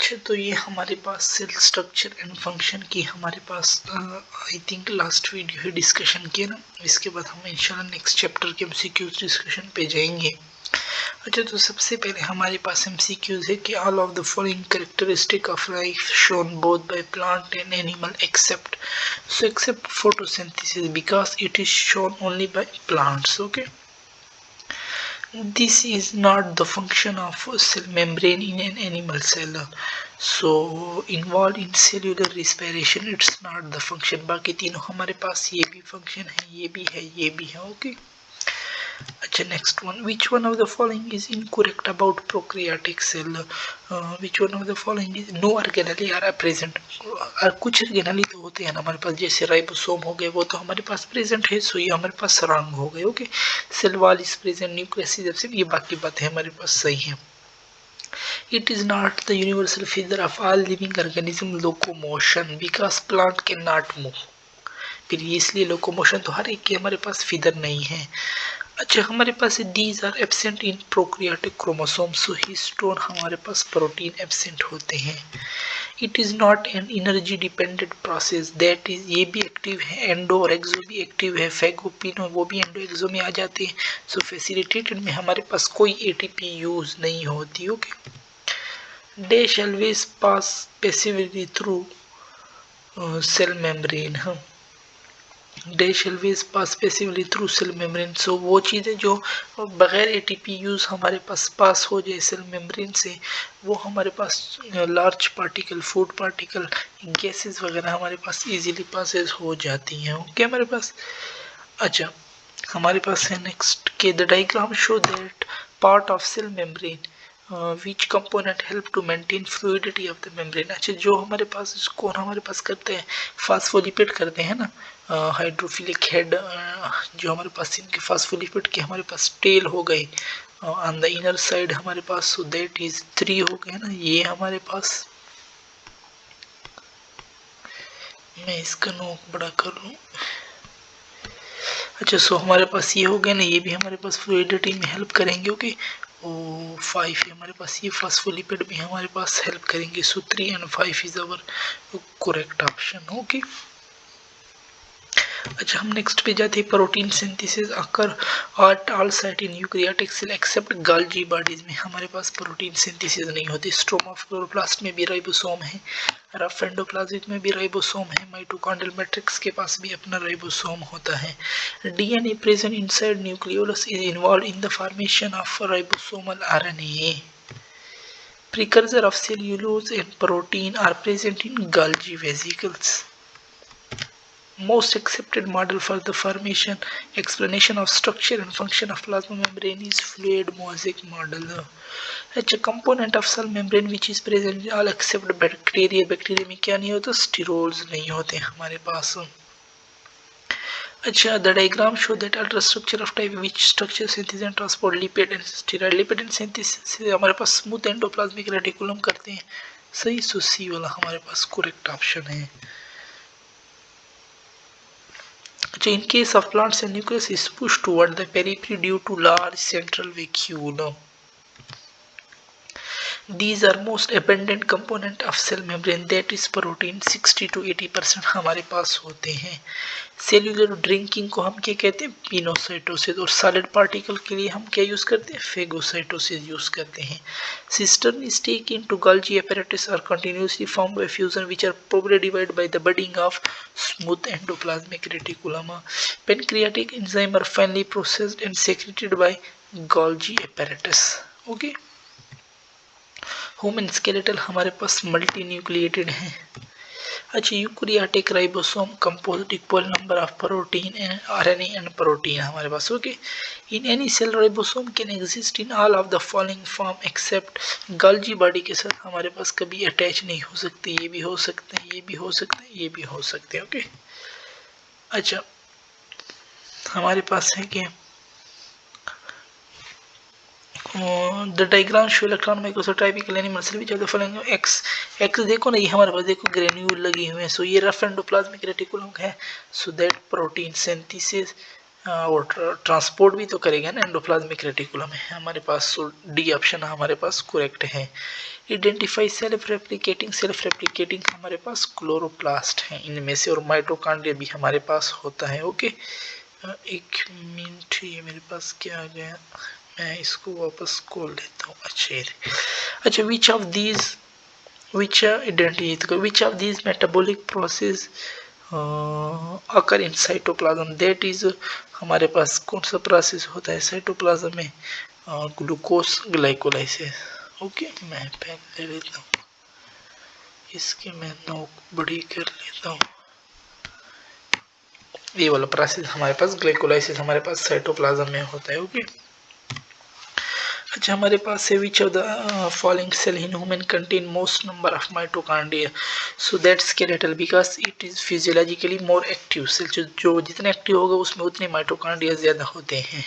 अच्छा, तो ये हमारे पास सेल स्ट्रक्चर एंड फंक्शन की हमारे पास आई थिंक लास्ट वीडियो ही डिस्कशन किया ना। इसके बाद हम इंशाल्लाह नेक्स्ट चैप्टर के MCQs डिस्कशन पे जाएंगे। अच्छा, तो सबसे पहले हमारे पास MCQs है कि all of the following characteristic of life shown both by plant and animal except photosynthesis because it is shown only by plants. Okay, this is not the function of cell membrane in an animal cell, so involved in cellular respiration it's not the function। बाकी तीनों हमारे पास ये भी function है, ये भी है, ये भी है। ओके, अच्छा, next one, which one of the following is incorrect about prokaryotic cell? which one of the following is no organelle are present? कुछ organelle तो होते हैं ना हमारे पास, जैसे राइबोसोम हो गए, वो तो हमारे पास प्रेजेंट है, सो ये हमारे पास रंग हो गए। Okay, cell wall is present, nucleus is absent, ये बाकी बातें हमारे पास सही है। It is not the universal feature of all living organism locomotion because plant cannot move। फिर इसलिए लोकोमोशन तो हर एक के हमारे पास फीदर नहीं है। अच्छा, हमारे पास these are absent in prokaryotic chromosome, so histone हमारे पास प्रोटीन एब्सेंट होते हैं। It is not an energy dependent process, that is, ये भी एक्टिव है, एंडो और एक्सो भी एक्टिव है, फैगोपिनो वो भी एंडो एक्सो में आ जाते हैं। सो फैसिलिटेटेड में हमारे पास कोई एटीपी यूज नहीं होती। Okay, dash always pass passively through cell membrane, dash always pass passively through cell membrane, so वो चीज़ें जो बगैर एटीपी यूज हमारे पास हो जाए सेल मेम्ब्रेन से, वो हमारे पास large particle, food particle, gases वगैरह हमारे पास इजीली पासेस हो जाती हैं। ओके, हमारे पास, अच्छा, हमारे पास है नेक्स्ट के the diagram show that part of cell membrane which component help to maintain fluidity of the membrane। अच्छा, जो हमारे पास इसको हमारे पास करते हैं, फास्फोलिपिड करते हैं ना, हाइड्रोफिलिक हेड, जो हमारे पास इनके फास्फोलिपिड के हमारे पास टेल हो गए ऑन द इनर साइड हमारे पास, सो दैट इज 3 हो गए ना, ये हमारे पास, मैं इसका नोक बड़ा कर लूँ। अच्छा, सो हमारे पास ये हो गया ना, ये भी हमारे पास फ्लूइडिटी में हेल्प करेंगे। ओके, 5 है हमारे पास, ये फास्फोलिपिड भी हमारे पास हेल्प करेंगे, so 3 and 5 is our correct option. Okay, अच्छा, हम नेक्स्ट पे जाते हैं। Protein synthesis occur at all site in eukaryotic cell except Golgi bodies में हमारे पास प्रोटीन सिंथेसिस नहीं होती। स्ट्रोमा ऑफ क्लोरोप्लास्ट में भी राइबोसोम है, रफ एंडोप्लाज्मिक में भी राइबोसोम है, माइटोकॉन्ड्रियल मैट्रिक्स के पास भी अपना राइबोसोम होता है। DNA present inside nucleolus is involve in the formation of ribosomal RNA. Precursor of cellulose and protein are present in Golgi vesicles। Most accepted model for the formation, explanation of structure and function of plasma membrane is fluid mosaic model। अच्छा, component of cell membrane which is present in all except bacteria, bacteria में क्या नहीं होता, sterols नहीं होते हमारे पास। अच्छा, the diagram show that ultrastructure of type which structure synthesis and transport lipid and steroid। lipid and synthesis से हमारे पास स्मूथ एंडोप्लाज्मिक रेटिकुलम करते हैं, सही, सो सी वाला हमारे पास करेक्ट ऑप्शन है। अच्छा, in case of plants and nucleus is pushed toward the periphery due to large central vacuole। These are most abundant component of cell membrane, that is protein 60 to 80% हमारे पास होते हैं। सेल्यूलर ड्रिंकिंग को हम क्या कहते हैं, पिनोसाइटोसिस, और solid particle के लिए हम क्या यूज करते हैं, फेगोसाइटोसिस यूज करते हैं। Cistern stack into Golgi apparatus are continuously formed by fusion which are probably divided by the budding of smooth endoplasmic reticulum। Pancreatic enzyme are finally processed and secreted by Golgi apparatus। Okay, human skeletal हमारे पास multinucleated है। अच्छा, eukaryotic ribosome composed equal number of protein and RNA and protein हमारे पास। Okay, in any cell ribosome can exist in all of the following form except Golgi body के साथ हमारे पास कभी अटैच नहीं हो सकती, ये भी हो सकते हैं, ये भी हो सकते हैं, ये भी हो सकते हैं। ओके, अच्छा, हमारे पास है कि the diagram show electron microscopical animal cell which are the following एक्स देखो ना, ये हमारे पास देखो ग्रेन्यूल लगी हुए हैं, सो ये रफ एंडोप्लाज्मिक रेटिकुलम है, सो दैट प्रोटीन सिंथेसिस और ट्रांसपोर्ट भी तो करेगा ना एंडोप्लाज्मिक रेटिकुलम है हमारे पास। सो डी ऑप्शन हमारे पास करेक्ट है। आइडेंटिफाई सेल्फ रेप्लिकेटिंग हमारे पास क्लोरोप्लास्ट है इनमें से, और माइटोकॉन्ड्रिया भी हमारे पास होता है। ओके, एक मिनट, ये मेरे पास क्या आ गया, मैं इसको वापस खोल देता हूँ। अच्छा, which of these metabolic process occur in cytoplasm, that is हमारे पास कौन सा प्रोसेस होता है साइटोप्लाज्म में, ग्लूकोज ग्लाइकोलाइसिस। ओके, मैं पेन ले लेता हूँ, इसकी मैं नोक बड़ी कर लेता हूँ। ये वाला प्रोसेस हमारे पास ग्लाइकोलाइसिस हमारे पास साइटोप्लाज्म में होता है। ओके, अच्छा, हमारे पास है which of the following cell in human contain most number of mitochondria, so that skeletal because it is physiologically more active cell, जो जितने एक्टिव होगा उसमें उतने माइटोकॉन्ड्रिया ज्यादा होते हैं।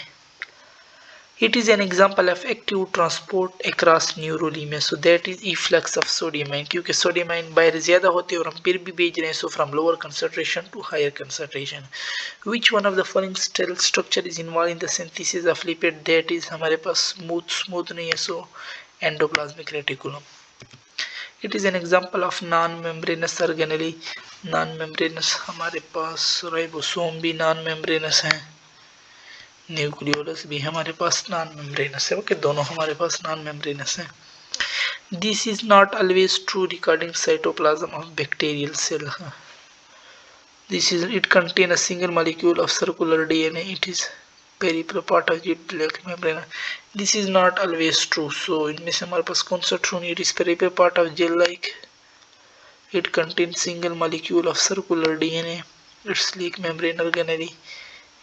It is an example of active transport across neurolemma, so that is efflux of sodium ion, क्योंकि sodium ion बाहर ज्यादा होते हैं और हम फिर भी भेज रहे हैं, so from lower concentration to higher concentration. Which one of the following cell structure is involved in the synthesis of lipid, that is हमारे पास स्मूथ नहीं है, so endoplasmic reticulum. It is an example of non-membranous organelle. Non-membranous हमारे पास ribosome भी non-membranous है, nucleolus भी हमारे पास non membranous है। ओके, दोनों हमारे पास नॉन मेम्ब्रेनस है। This is not always true regarding cytoplasm of bacterial cell. This is it contain a single molecule of circular DNA, it is peripheral part of it like membrane. This is not always true, so इनमें से हमारे पास कौन सा true नहीं, it is peripheral part of gel like, it contain single molecule of circular DNA, it's like membrane organelle,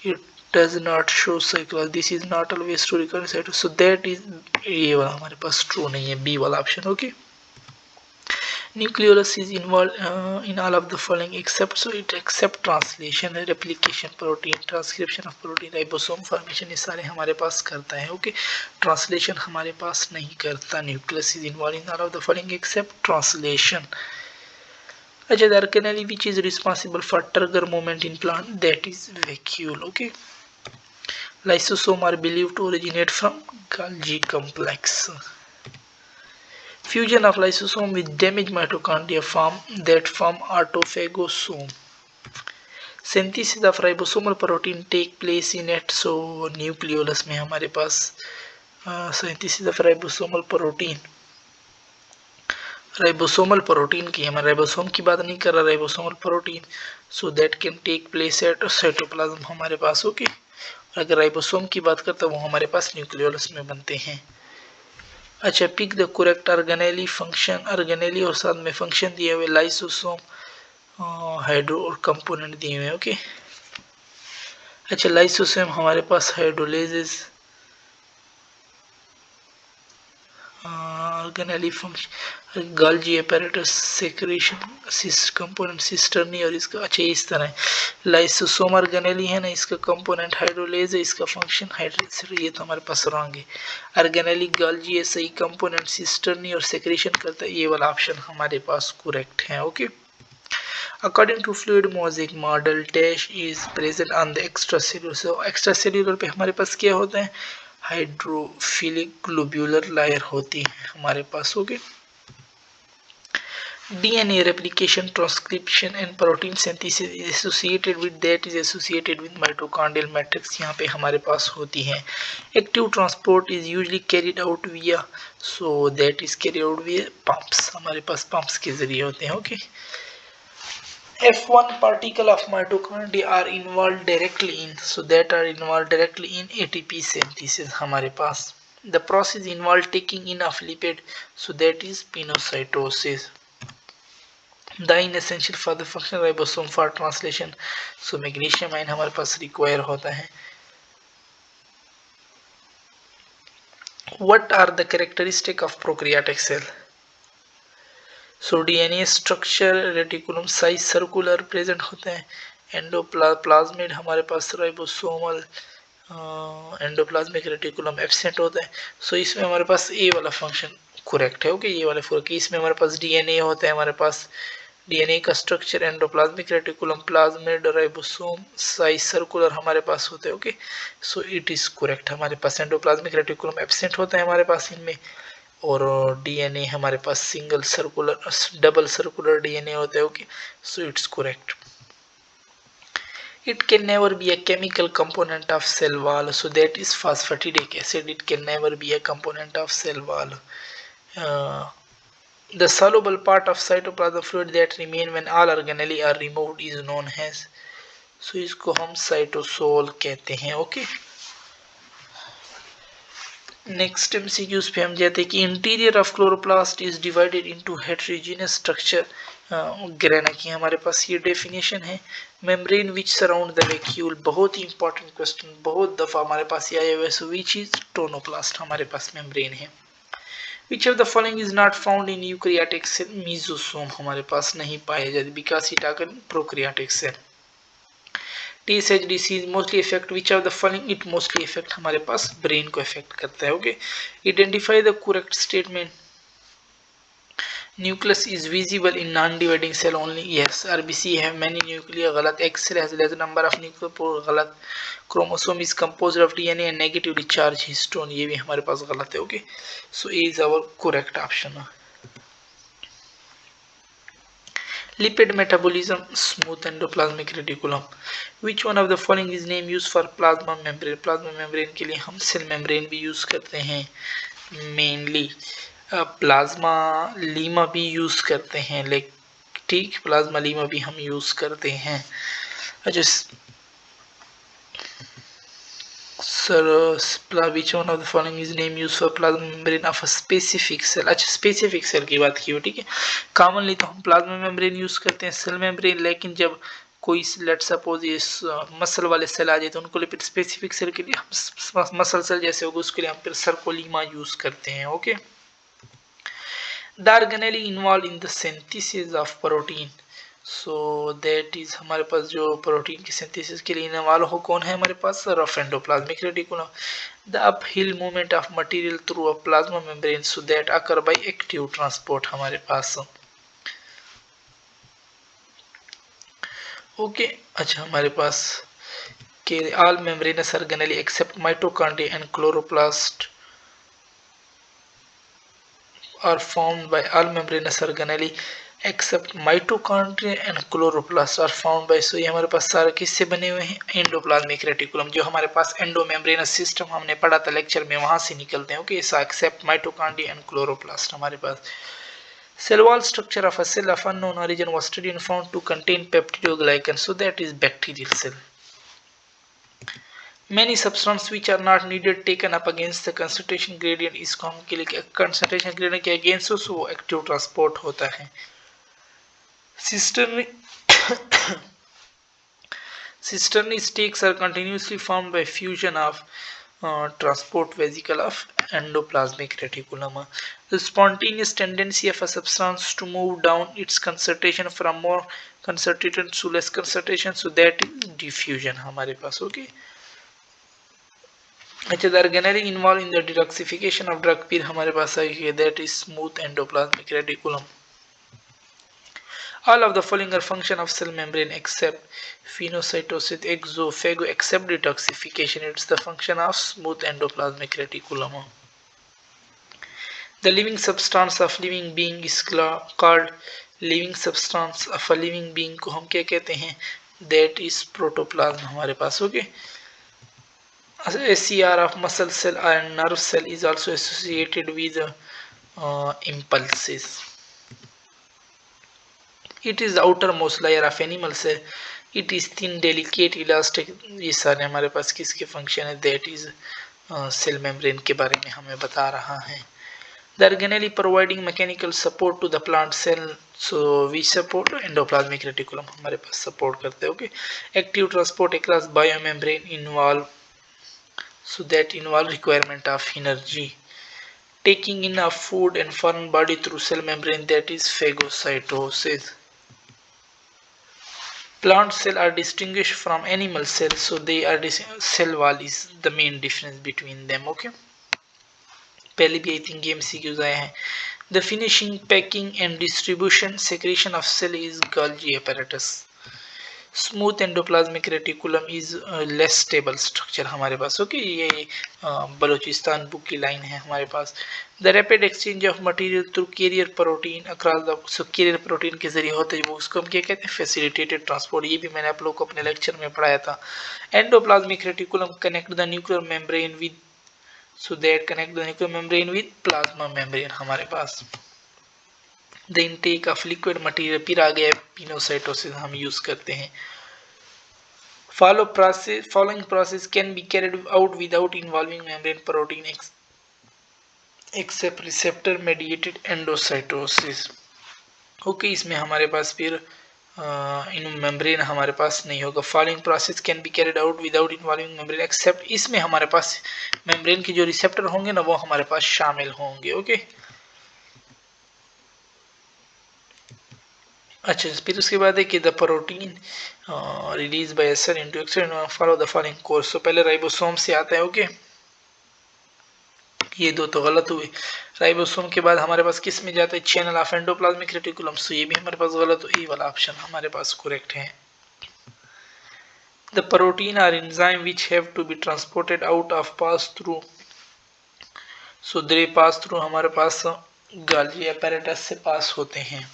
it does not show cycle, this is not always true recurrent cycle, so that is ये वाला हमारे पास true नहीं है, B वाला option. Okay, nucleolus is involve in all of the following except, so it except translation, replication, protein transcription of protein, ribosome formation, ये सारे हमारे पास करता है। ओके, ट्रांसलेशन हमारे पास नहीं करता। Nucleus is involve in all of the following accept translation. अच्छा, the organelle which is responsible for trigger movement in plant, that is vacuole. Okay, lysosome are believed to originate from Golgi complex. Fusion of lysosome with damaged mitochondria form autophagosome. Synthesis of ribosomal protein take place in it, so nucleolus में हमारे पास synthesis of ribosomal protein, ribosomal protein की, हमारे ribosome की बात नहीं कर रहा, ribosomal protein, so that can take place at cytoplasm हमारे पास। ओके, अगर राइबोसोम की बात करते हैं वो हमारे पास न्यूक्लियोलस में बनते हैं। अच्छा, pick the correct organelle function, organelle और साथ में फंक्शन दिए हुए, लाइसोसोम, हाइड्रो और कंपोनेंट दिए हुए। ओके, अच्छा, लाइसोसोम हमारे पास hydrolases, organelle function, Golgi apparatus secretion component cisternae, और इसका अच्छा इस तरह लाइसोसोम ऑर्गेनेली है ना, इसका कंपोनेंट हाइड्रोलेज है, इसका फंक्शन हाइड्रोलेज, ये तो हमारे पास रॉन्ग है। ऑर्गेनेली गोल्जी है, सही कंपोनेंट सिस्टर्नी और सेक्रेशन करता है, ये वाला ऑप्शन हमारे पास करेक्ट है। Okay, according to fluid mosaic model dash is present on the extracellular, so extracellular पे हमारे पास क्या होता है, हाइड्रोफिलिक ग्लोब्यूलर लायर होती है हमारे पास। Okay, DNA replication, transcription and protein synthesis is associated with, that is associated with mitochondrial matrix, यहाँ पे हमारे पास होती है। Active transport is usually carried out via, so that is carried out via pumps, हमारे पास pumps के जरिए होते हैं। Okay, F1 particle of mitochondria are involved directly in, so that are involved directly in ATP synthesis हमारे पास। The process involved taking in of lipid, so that is pinocytosis. The essential for the functional ribosome for translation, so magnesium ion हमारे पास require होता है। What are the characteristic of prokaryotic cell? So DNA structure, reticulum size circular present होते हैं, एंडोप्लाज्मिड हमारे पास ribosomal, endoplasmic reticulum absent होता है। सो इसमें हमारे पास ए वाला फंक्शन करेक्ट है। ओके, ये वाले फंक्शन, इसमें हमारे पास डीएनए होता है, हमारे पास डीएनए का structure endoplasmic reticulum, plasmid, ribosome, size circular हमारे पास होते हैं। Okay, so it is correct. हमारे पास एंडोप्लाज्मिक रेटिकुलम एब्सेंट होता है हमारे पास इनमें, और डीएनए हमारे पास single circular double circular DNA होता है। Okay, so it's correct. It can never be a chemical component of cell wall, so that is phosphatidic acid. It can never be a component of cell wall. Uh, the soluble part of cytoplasm fluid that remain when all organelles are removed is known as, so इसको हम cytosol कहते हैं। Okay, next MCQs पे हम जाते हैं कि interior of chloroplast is divided into heterogeneous structure. Grana की हमारे पास ये डेफिनेशन है। Membrane which surround the vacuole, बहुत ही इंपॉर्टेंट क्वेश्चन, बहुत दफा हमारे पास ये आया हुआ है। सो विच इज टोनोप्लास्ट हमारे पास मेम्ब्रेन है। Which of the following is not found in eukaryotic cell, mesosome हमारे पास नहीं पाए जाते because it occur in prokaryotic cell. TSH disease mostly affect which of the following, it mostly affect हमारे पास brain को affect करता है। Okay, identify the correct statement. Nucleus is visible in non-dividing cell only. Yes, RBC have many nuclei, गलत। X cell has less number of nucleopods, गलत। Chromosome is composed of DNA and negatively charged histone, ये भी हमारे पास गलत है। Okay, so A is our correct option. Lipid metabolism, smooth endoplasmic reticulum. Which one of the following is name used for plasma membrane? Plasma membrane के लिए हम cell membrane भी use करते हैं मेनली। प्लाज्मा लीमा भी use करते हैं, like ठीक, प्लाज्मा लीमा भी हम यूज करते हैं। अच्छा sir, which one of the following is name used for plasma membrane of a specific cell? अच्छा स्पेसिफिक सेल की बात की हो, ठीक है। कॉमनली तो हम प्लाज्मा मेम्ब्रेन यूज करते हैं सेल मेम्ब्रेन, लेकिन जब कोई लेट सपोज ये मसल वाले सेल आ जाए तो उनको फिर स्पेसिफिक सेल के लिए हम मसल सेल जैसे होगा उसके लिए हम फिर सर्कोलीमा यूज करते हैं। Okay, the organelle involve in the synthesis of protein, so that is हमारे पास जो प्रोटीन की सिंथेसिस के लिए इन्वॉल्व हो कौन है हमारे पास, rough endoplasmic reticulum. The uphill movement of material through a plasma membrane, so that occur by active transport हमारे पास। ओके, अच्छा हमारे पास के all membranous organelle except mitochondria and chloroplast are formed by all membranous organelle except mitochondria and chloroplast are found by, so ये हमारे पास सारे किससे बने हुए हैं, एंडोप्लाज्मिक रेटिकुलम। जो हमारे पास एंडोमेम्ब्रेनस सिस्टम हमने पढ़ा था लेक्चर में, वहां से निकलते हैं। Okay, so except mitochondria and chloroplast हमारे पास। Cell wall structure of a cell of unknown origin was studied and found to contain peptidoglycan, so that is bacterial cell. Many substances which are not needed taken up against the concentration gradient, इसको हम के लिए concentration gradient के against हो, so active transport होता है। Cistern stakes are continuously formed by fusion of transport vesicle of endoplasmic reticulum. The spontaneous tendency of a substance to move down its concentration from more concentrated to less concentration, so that is diffusion हमारे पास। Okay, अच्छा, the organelle involved in the detoxification of drug, फिर हमारे पास आई है that is smooth endoplasmic reticulum. All of the following are function of cell membrane except phagocytosis, exophago, except detoxification. It's the function of smooth endoplasmic reticulum. The living substance of living being is called living substance of a living being को हम क्या कहते हैं, that is protoplasm हमारे पास। Okay, SCR of muscle cell and nerve cell is also associated with impulses. It is the outermost layer of animal cell. It is thin, delicate, elastic. ये सारे हमारे पास किसके फंक्शन है, that is सेल मेम्ब्रेन के बारे में हमें बता रहा है। The organelle providing mechanical support to the plant cell, so we support endoplasmic reticulum हमारे पास support करते हैं। Okay, active transport across biomembrane involve, so that involve requirement of energy. Taking in of food and foreign body through cell membrane, that is phagocytosis. Plant cells are distinguished from animal cells, so they are cell wall is the main difference between them. Okay, पहले भी I think MCQs आए हैं। The finishing, packing and distribution secretion of cell is Golgi apparatus. Smooth endoplasmic reticulum is less stable structure हमारे पास। Okay ये Balochistan book की line है हमारे पास। The rapid exchange of material through carrier protein across the carrier protein के जरिए होते हैं वो उसको हम क्या कहते हैं फैसिलिटेटेड ट्रांसपोर्ट। ये भी मैंने आप लोग को अपने लेक्चर में पढ़ाया था। Endoplasmic reticulum connect the nuclear membrane with so that connect the nuclear membrane with plasma membrane हमारे पास। The intake of liquid material फिर आ गया पिनोसाइटोसिस हम यूज करते हैं। Following process can be carried out without involving membrane protein except receptor mediated endocytosis। Okay इसमें हमारे पास फिर इन मेम्ब्रेन हमारे पास नहीं होगा। Following process can be carried out without involving membrane except इसमें हमारे पास मेम्ब्रेन के जो रिसेप्टर होंगे ना वो हमारे पास शामिल होंगे। ओके अच्छा फिर उसके बाद है कि the protein release by cell into external follow the following course. तो पहले राइबोसोम से आता है। ओके ये दो तो गलत हुए। राइबोसोम के बाद हमारे पास किस में जाता है चैनल ऑफ एंडोप्लाज्मिक रेटिकुलम। सो ये भी हमारे पास गलत हो। ए वाला ऑप्शन हमारे पास करेक्ट है। The protein are enzyme which have to be transported out of pass through so they pass through हमारे पास गाल्गी apparatus से पास होते हैं।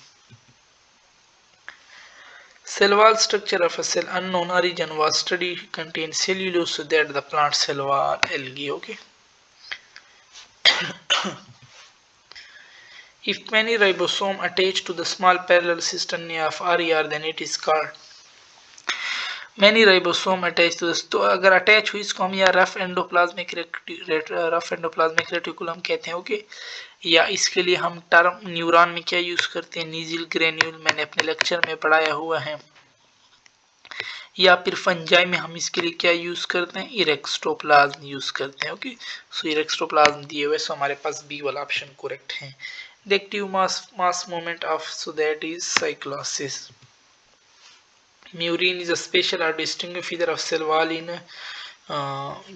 Cell wall structure of a cell unknown origin was studied contains cellulose so that the plant cell wall algae। Okay if many ribosome attach to the small parallel system of RER then it is called many ribosome attach to the तो अगर attach हुई इसको हम या rough endoplasmic reticulum कहते हैं। Okay या इसके लिए हम टर्म न्यूरॉन में क्या यूज करते हैं नीजिल ग्रेन्यूल मैंने अपने लेक्चर में पढ़ाया हुआ है। या फिर फंजाई में हम इसके लिए क्या यूज करते हैं इरेक्टोप्लाज्म यूज करते हैं। ओके सो इरेक्टोप्लाज्म दिए हुए सो हमारे पास बी वाला ऑप्शन करेक्ट है। The active mass movement of so that is cyclosis. Murein is a special और distinguishing feature of cell wall in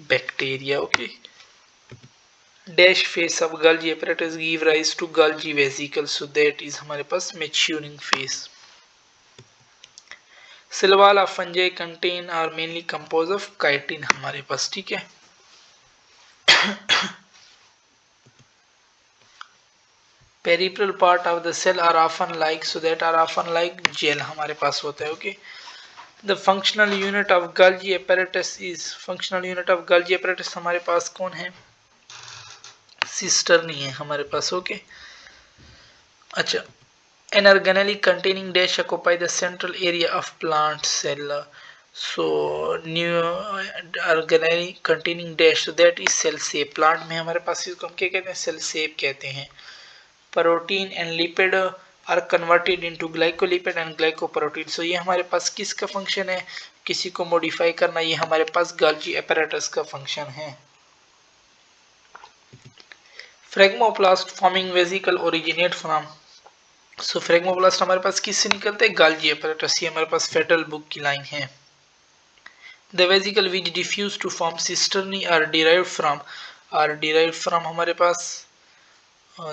bacteria. Okay dash face of Golgi apparatus give rise to Golgi vesicle so that is हमारे पास maturing face. Cell wall of fungi contain are mainly compose of chitin हमारे पास। ठीक है peripheral part of the cell are often like so that are often like gel हमारे पास होता है। Okay the functional unit of Golgi apparatus is functional unit of Golgi apparatus हमारे पास कौन है सिस्टर नहीं है हमारे पास। ओके अच्छा an organelle containing dash occupy the central area of plant cell so new organelle containing dash so that is cell shape। Plant में हमारे पास इसको हम क्या कहते हैं सेल शेप कहते हैं। Protein and lipid are converted into glycolipid and glycoprotein. So ये हमारे पास किसका फंक्शन है किसी को मॉडिफाई करना। ये हमारे पास Golgi apparatus का फंक्शन है। Phragmoplast forming vesicle originate from so phragmoplast हमारे पास किससे निकलते हैं Golgi apparatus। ये हमारे पास फेटल बुक की लाइन है। The vesicle which diffuse to form cisternae are derived from हमारे पास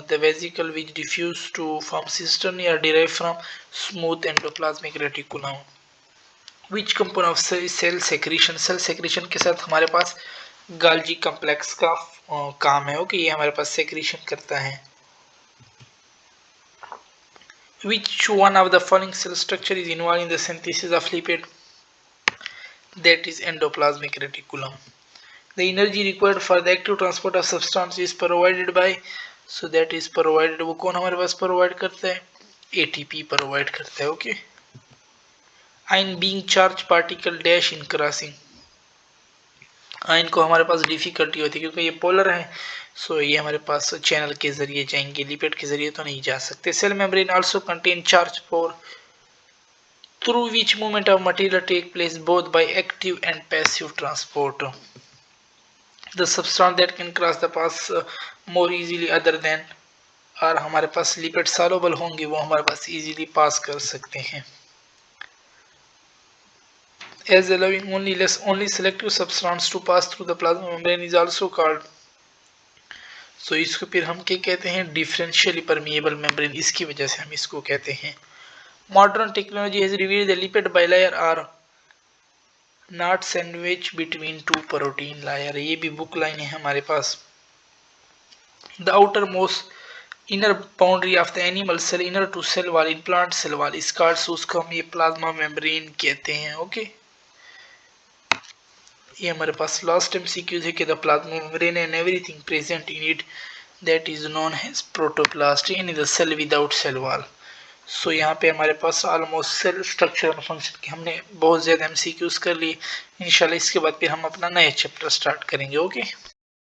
the vesicle which diffuse to form cisternae are derived from smooth endoplasmic reticulum. Which component of cell secretion cell secretion के साथ हमारे पास Golgi complex का काम है। Okay ये हमारे पास सेक्रीशन करता है। Which one of the following cell structure is involved in the synthesis of lipid? That is endoplasmic reticulum. The energy required for the active transport of substance is provided by so that is provided वो कौन हमारे पास provide करता है ATP provide करता है। Okay ion being charge particle dash in crossing ion को हमारे पास difficulty होती है क्योंकि ये पोलर है सो ये हमारे पास चैनल के जरिए जाएंगे लिपिड के जरिए तो नहीं जा सकते। Cell membrane also contain charge for through which movement of material take place both by active and passive transport. The substance that can cross the pass more easily other than और हमारे पास lipid soluble होंगे वो हमारे पास easily pass कर सकते हैं। as allowing only selective substance to pass through the plasma membrane is also called सो इसको फिर हम क्या कहते हैं, डिफरेंशियली परमिएबल मेम्ब्रेन, इसकी वजह से हम इसको कहते हैं। Modern technology has revealed the lipid bilayer are not sandwich between two protein layer, ये भी बुक लाइन है हमारे पास। The outermost inner boundary of the animal cell inner to cell wall in plant cell wall इस card से उसको हम ये प्लाज्मा मेम्ब्रेन कहते हैं। ओके, ये हमारे पास लास्ट एमसीक्यूज है कि the plasma membrane and everything present in it that is known as protoplast in the cell without cell wall. So यहाँ पे हमारे पास ऑलमोस्ट सेल स्ट्रक्चर और फंक्शन के हमने बहुत ज़्यादा एमसीक्यूज कर लिए। इंशाल्लाह इसके बाद फिर हम अपना नया चैप्टर स्टार्ट करेंगे। ओके।